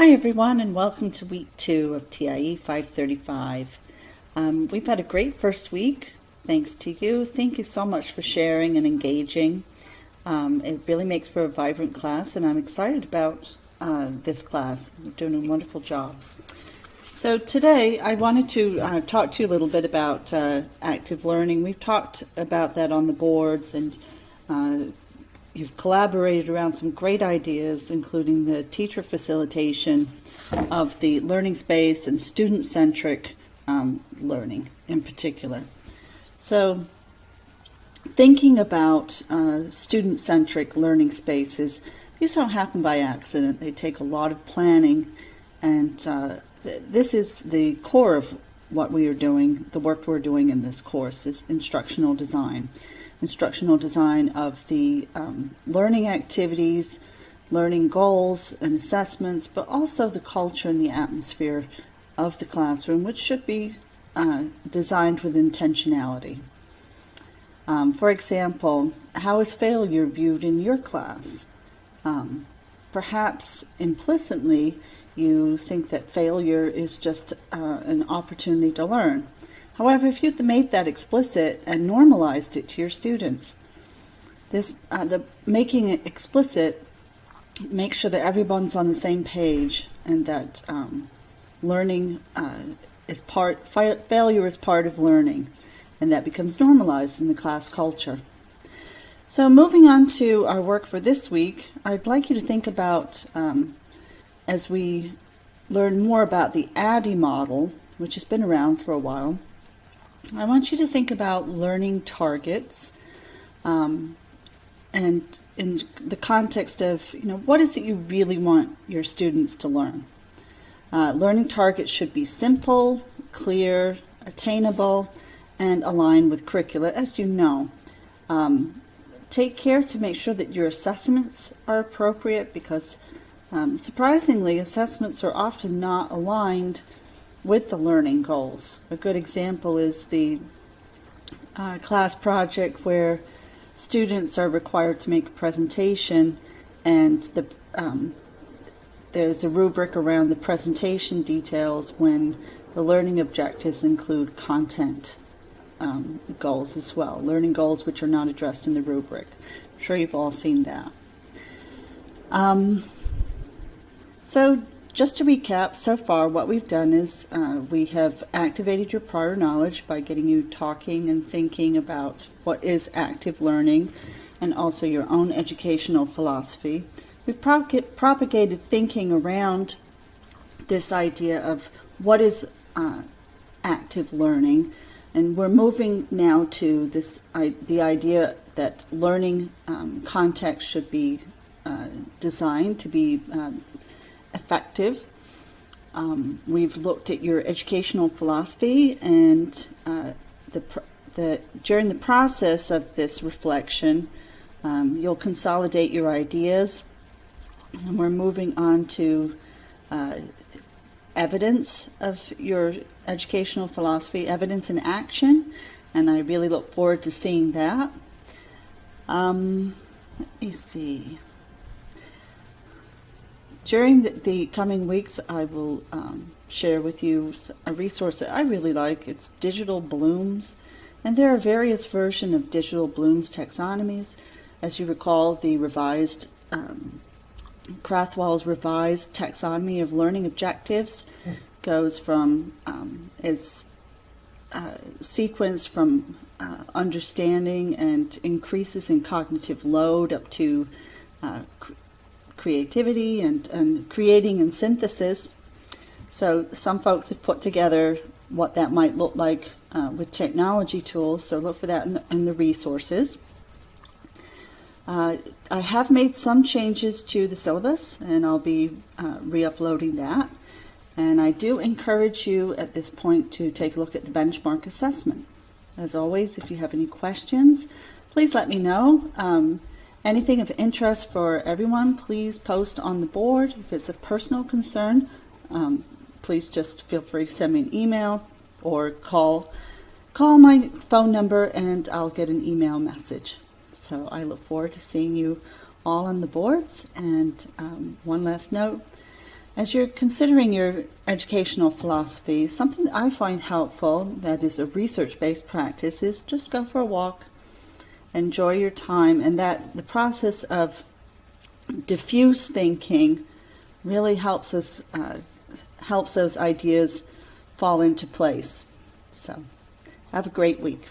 Hi everyone, and welcome to week 2 of TIE 535. We've had a great first week, thanks to you. Thank you so much for sharing and engaging. It really makes for a vibrant class, and I'm excited about this class. You're doing a wonderful job. So today I wanted to talk to you a little bit about active learning. We've talked about that on the boards, and you've collaborated around some great ideas, including the teacher facilitation of the learning space and student-centric learning in particular. So thinking about student-centric learning spaces, these don't happen by accident. They take a lot of planning, and this is the core of what we are doing. The work we're doing in this course is instructional design of the learning activities, learning goals and assessments, but also the culture and the atmosphere of the classroom, which should be designed with intentionality. For example, how is failure viewed in your class? Perhaps implicitly you think that failure is just an opportunity to learn. However, if you'd made that explicit and normalized it to your students, making it explicit makes sure that everyone's on the same page, and that learning failure is part of learning, and that becomes normalized in the class culture. So moving on to our work for this week, I'd like you to think about, as we learn more about the ADDIE model, which has been around for a while, I want you to think about learning targets, and in the context of, what is it you really want your students to learn? Learning targets should be simple, clear, attainable, and align with curricula, as you know. Take care to make sure that your assessments are appropriate, because surprisingly, assessments are often not aligned with the learning goals. A good example is the class project where students are required to make a presentation, and there's a rubric around the presentation details when the learning objectives include content goals as well, learning goals which are not addressed in the rubric. I'm sure you've all seen that. So just to recap, so far what we've done is we have activated your prior knowledge by getting you talking and thinking about what is active learning, and also your own educational philosophy. We've propagated thinking around this idea of what is active learning, and we're moving now to the idea that learning context should be designed to be effective. We've looked at your educational philosophy, and during the process of this reflection, you'll consolidate your ideas, and we're moving on to evidence of your educational philosophy, evidence in action, and I really look forward to seeing that. Let me see. During the coming weeks, I will share with you a resource that I really like. It's Digital Blooms, and there are various versions of Digital Blooms taxonomies. As you recall, the revised Krathwohl's revised taxonomy of learning objectives goes from is sequenced from understanding and increases in cognitive load up to creativity and creating and synthesis. So some folks have put together what that might look like with technology tools, so look for that in the resources. I have made some changes to the syllabus, and I'll be re-uploading that. And I do encourage you at this point to take a look at the benchmark assessment. As always, if you have any questions, please let me know. Anything of interest for everyone, please post on the board. If it's a personal concern, please just feel free to send me an email or call my phone number, and I'll get an email message. So I look forward to seeing you all on the boards. And one last note, As you're considering your educational philosophy, something that I find helpful that is a research-based practice is just go for a walk, enjoy your time, and that the process of diffuse thinking really helps those ideas fall into place. So have a great week.